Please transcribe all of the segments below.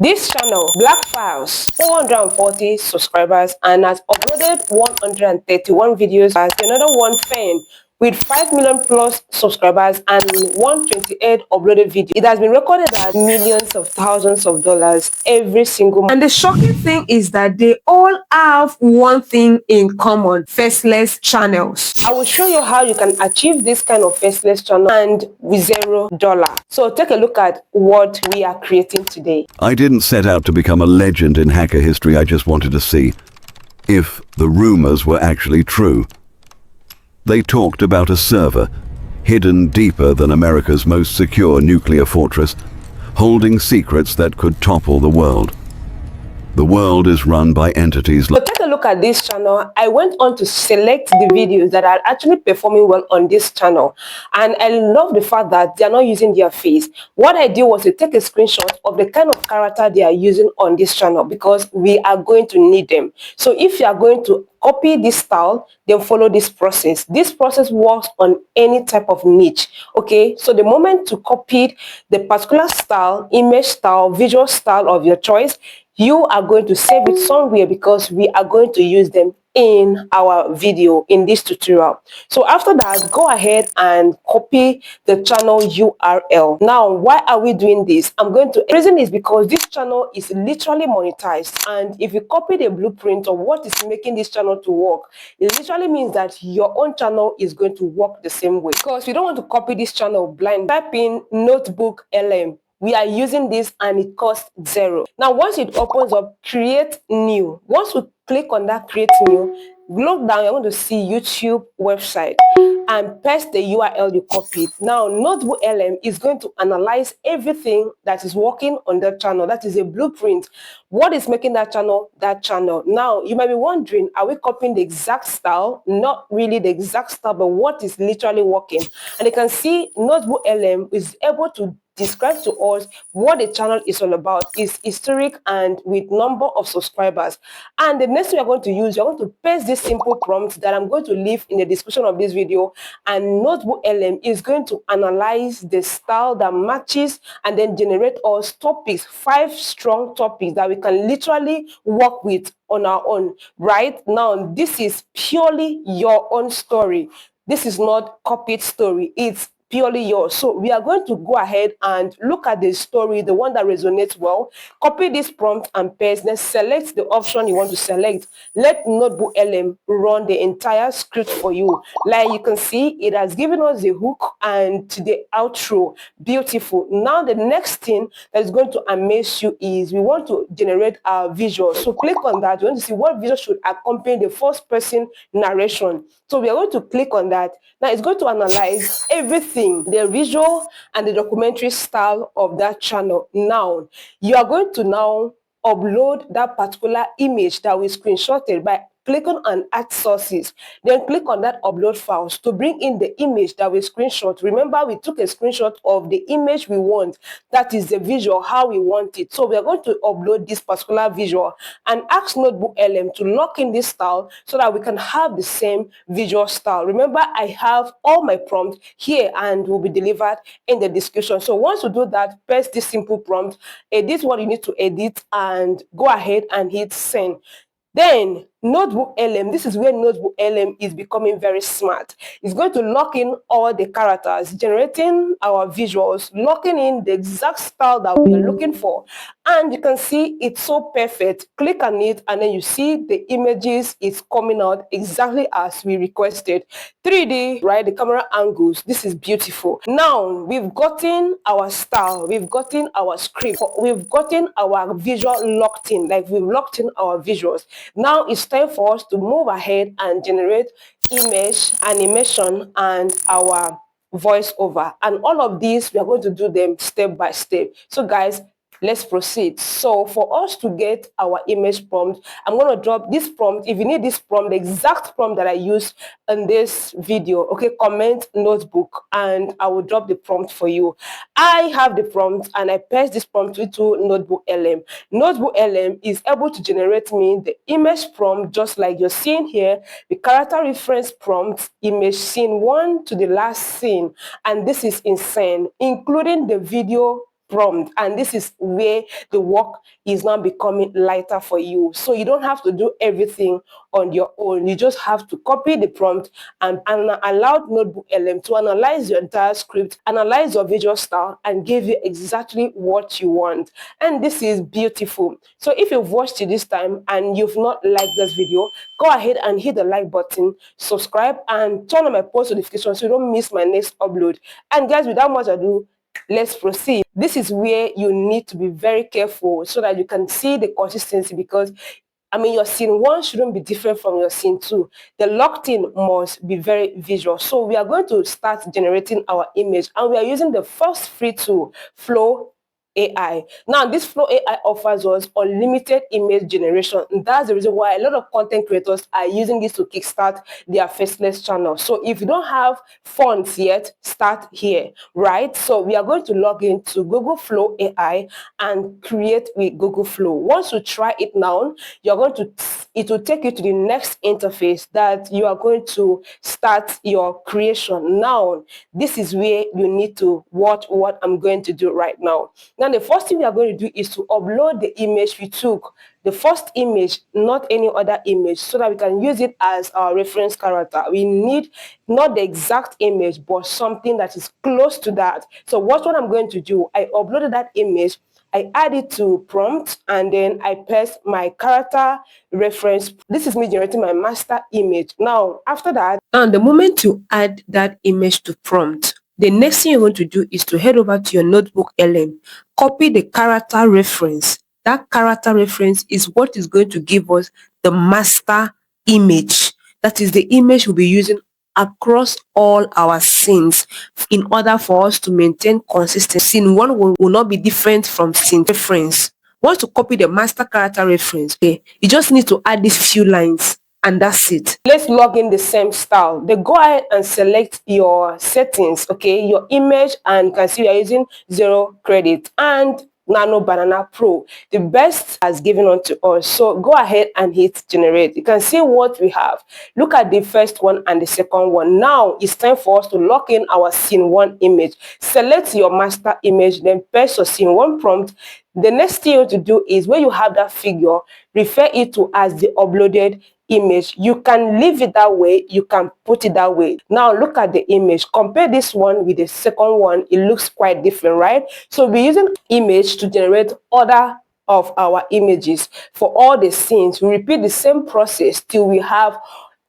This channel, Black Files, 440 subscribers and has uploaded 131 videos, as another one fan with 5 million plus subscribers and 128 uploaded videos. It has been recorded at millions of thousands of dollars every single month. And the shocking thing is that they all have one thing in common: faceless channels. I will show you how you can achieve this kind of faceless channel and with $0. So take a look at what we are creating today. I didn't set out to become a legend in hacker history. I just wanted to see if the rumors were actually true. They talked about a server hidden deeper than America's most secure nuclear fortress, holding secrets that could topple the world. The world is run by entities So take a look at this channel. I went on to select the videos that are actually performing well on this channel. And I love the fact that they are not using their face. What I did was to take a screenshot of the kind of character they are using on this channel, because we are going to need them. So if you are going to copy this style, then follow this process. This process works on any type of niche. Okay, so the moment to copy the particular style, image style, visual style of your choice, you are going to save it somewhere, because we are going to use them in our video in this tutorial. So after that, go ahead and copy the channel URL. Now, why are we doing this? The reason is because this channel is literally monetized, and if you copy the blueprint of what is making this channel to work, it literally means that your own channel is going to work the same way. Because we don't want to copy this channel blind. Type in NotebookLM. We are using this and it costs $0. Now, once it opens up, create new. Once we click on that create new, look down, you're going to see YouTube website and paste the URL you copied. Now, NotebookLM is going to analyze everything that is working on that channel. That is a blueprint. What is making that channel that channel? Now, you might be wondering, are we copying the exact style? Not really the exact style, but what is literally working. And you can see NotebookLM is able to describe to us what the channel is all about, is historic and with number of subscribers. And the next thing we're going to use, you're going to paste this simple prompt that I'm going to leave in the description of this video, and NotebookLM is going to analyze the style that matches and then generate us topics, 5 strong topics that we can literally work with on our own. Right now, this is purely your own story. This is not copied story. It's purely yours. So we are going to go ahead and look at the story, the one that resonates well. Copy this prompt and paste, then select the option you want to select. Let NotebookLM run the entire script for you. Like you can see, it has given us the hook and the outro. Beautiful. Now the next thing that is going to amaze you is we want to generate our visual. So click on that. You want to see what visual should accompany the first person narration. So we are going to click on that. Now it's going to analyze everything, the visual and the documentary style of that channel. Now, you are going to now upload that particular image that we screenshotted by clicking on add sources. Then click on that upload files to bring in the image that we screenshot. Remember, we took a screenshot of the image we want. That is the visual, how we want it. So we are going to upload this particular visual and ask NotebookLM to lock in this style so that we can have the same visual style. Remember, I have all my prompts here and will be delivered in the description. So once you do that, paste this simple prompt, edit what you need to edit, and go ahead and hit send. Then NotebookLM, this is where NotebookLM is becoming very smart. It's going to lock in all the characters, generating our visuals, locking in the exact style that we are looking for. And you can see it's so perfect. Click on it and then you see the images is coming out exactly as we requested. 3D, right? The camera angles. This is beautiful. Now we've gotten our style, we've gotten our script, we've gotten our visual locked in, like we've locked in our visuals. Now it's time for us to move ahead and generate image, animation, and our voiceover. And all of these, we are going to do them step by step. So guys, let's proceed. So for us to get our image prompt, I'm going to drop this prompt. If you need this prompt, the exact prompt that I used in this video, okay, comment notebook and I will drop the prompt for you. I have the prompt and I paste this prompt into NotebookLM. NotebookLM is able to generate me the image prompt just like you're seeing here, the character reference prompt, image scene 1 to the last scene. And this is insane, including the video prompt, and this is where the work is now becoming lighter for you. So you don't have to do everything on your own. You just have to copy the prompt and allow NotebookLM to analyze your entire script, analyze your visual style, and give you exactly what you want. And this is beautiful. So if you've watched it this time and you've not liked this video, go ahead and hit the like button, subscribe, and turn on my post notifications so you don't miss my next upload. And guys, without much ado, let's proceed. This is where you need to be very careful so that you can see the consistency, because your scene 1 shouldn't be different from your scene 2. The locked in must be very visual. So we are going to start generating our image, and we are using the first free tool, Flow AI. Now, this Flow AI offers us unlimited image generation. And that's the reason why a lot of content creators are using this to kickstart their Faceless channel. So if you don't have funds yet, start here, right? So we are going to log into Google Flow AI and create with Google Flow. Once you try it now, it will take you to the next interface that you are going to start your creation. Now, this is where you need to watch what I'm going to do right now. Now, the first thing we are going to do is to upload the image we took, the first image, not any other image, so that we can use it as our reference character. We need not the exact image, but something that is close to that. So what I'm going to do, I uploaded that image, I add it to prompt, and then I paste my character reference. This is me generating my master image. Now, after that, and the moment you add that image to prompt, the next thing you're going to do is to head over to your NotebookLM, copy the character reference. That character reference is what is going to give us the master image. That is the image we'll be using across all our scenes in order for us to maintain consistency. Scene 1 will not be different from scene reference. Once you copy the master character reference, okay, you just need to add these few lines, and that's it. Let's log in the same style. Then go ahead and select your settings, okay, your image, and you can see we are using 0 credit and Nano Banana Pro. The best has given on to us. So go ahead and hit generate. You can see what we have. Look at the first one and the second one. Now it's time for us to lock in our scene 1 image. Select your master image, then paste your scene 1 prompt. The next thing you have to do is, when you have that figure, refer it to as the uploaded image. You can leave it that way, you can put it that way. Now look at the image, compare this one with the second one. It looks quite different, right? So we're using image to generate other of our images for all the scenes. We repeat the same process till we have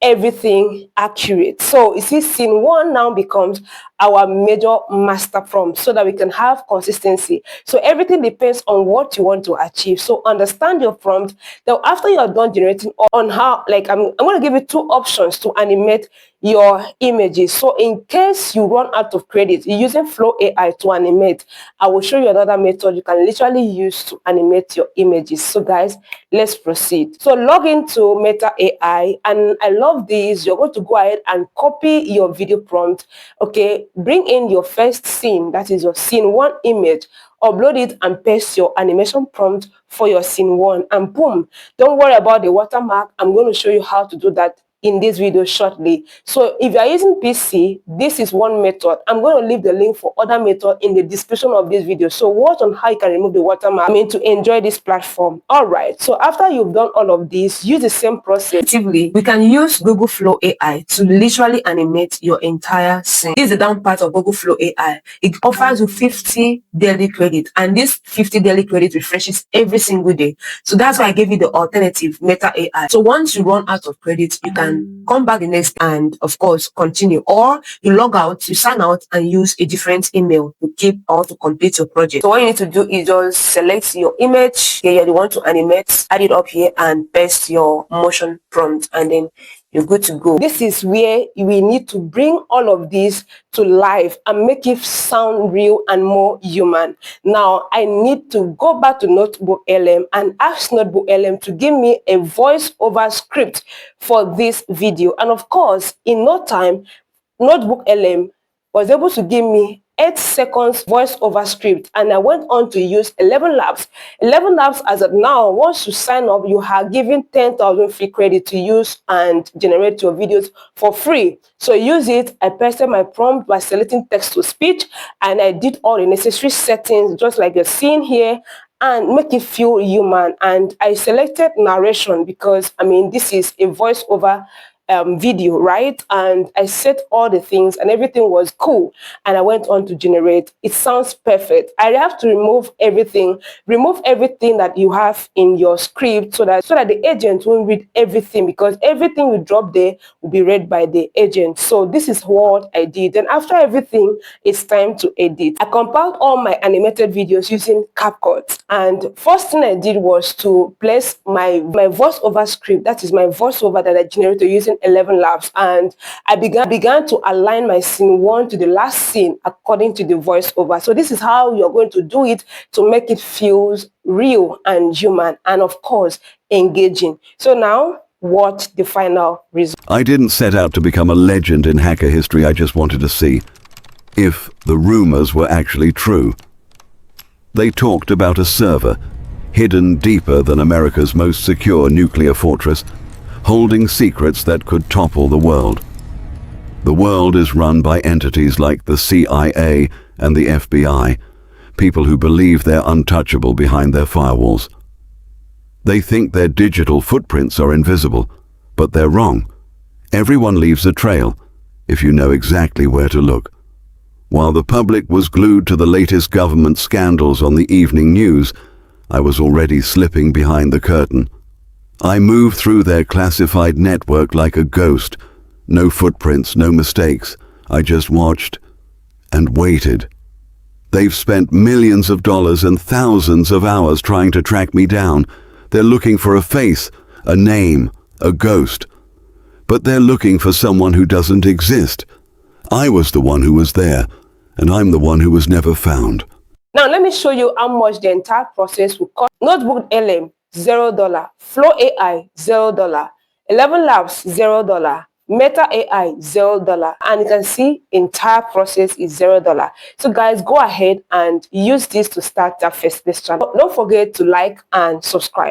everything accurate. So you see, scene 1 now becomes our major master prompt, so that we can have consistency. So everything depends on what you want to achieve. So understand your prompt. Then after you are done generating, on how, like I'm going to give you 2 options to animate your images. So in case you run out of credit, you're using Flow AI to animate, I will show you another method you can literally use to animate your images. So guys, let's proceed. So log into Meta AI, and I love this. You're going to go ahead and copy your video prompt, okay, bring in your first scene, that is your scene 1 image, upload it, and paste your animation prompt for your scene 1, and boom. Don't worry about the watermark. I'm going to show you how to do that in this video shortly. So if you are using PC, this is one method. I'm going to leave the link for other method in the description of this video. So watch on how you can remove the watermark, to enjoy this platform. All right. So after you've done all of this, use the same process. We can use Google Flow AI to literally animate your entire scene. This is the down part of Google Flow AI. It offers you 50 daily credit, and this 50 daily credit refreshes every single day. So that's why I gave you the alternative, Meta AI. So once you run out of credit, you can come back the next and of course continue, or you log out, you sign out, and use a different email to keep or to complete your project. So what you need to do is just select your image here you want to animate, add it up here, and paste your motion prompt, and then you're good to go. This is where we need to bring all of this to life and make it sound real and more human. Now I need to go back to NotebookLM and ask NotebookLM to give me a voiceover script for this video. And of course, in no time, NotebookLM was able to give me 8 seconds voiceover script, and I went on to use 11 labs. 11 labs, as of now, once you sign up, you are given 10,000 free credit to use and generate your videos for free. So use it. I pasted my prompt by selecting text to speech, and I did all the necessary settings just like you're seeing here, and make it feel human. And I selected narration because, I mean, this is a voiceover video, right? And I set all the things and everything was cool, and I went on to generate. It sounds perfect. I have to remove everything that you have in your script so that the agent won't read everything, because everything you drop there will be read by the agent. So this is what I did. And after everything, it's time to edit. I compiled all my animated videos using CapCut, and first thing I did was to place my voiceover script, that is my voiceover that I generated using 11 labs, and I began to align my scene 1 to the last scene according to the voiceover. So this is how you're going to do it to make it feel real and human, and of course engaging. So now watch the final result. I didn't set out to become a legend in hacker history. I just wanted to see if the rumors were actually true. They talked about a server hidden deeper than America's most secure nuclear fortress, holding secrets that could topple the world. The world is run by entities like the CIA and the FBI, people who believe they're untouchable behind their firewalls. They think their digital footprints are invisible, but they're wrong. Everyone leaves a trail, if you know exactly where to look. While the public was glued to the latest government scandals on the evening news, I was already slipping behind the curtain. I moved through their classified network like a ghost. No footprints, no mistakes. I just watched and waited. They've spent millions of dollars and thousands of hours trying to track me down. They're looking for a face, a name, a ghost. But they're looking for someone who doesn't exist. I was the one who was there, and I'm the one who was never found. Now let me show you how much the entire process will cost. NotebookLM, $0. Flow AI, $0. 11 Labs, $0. Meta AI, $0. And you can see entire process is $0. So guys, go ahead and use this to start that Faceless channel. Don't forget to like and subscribe.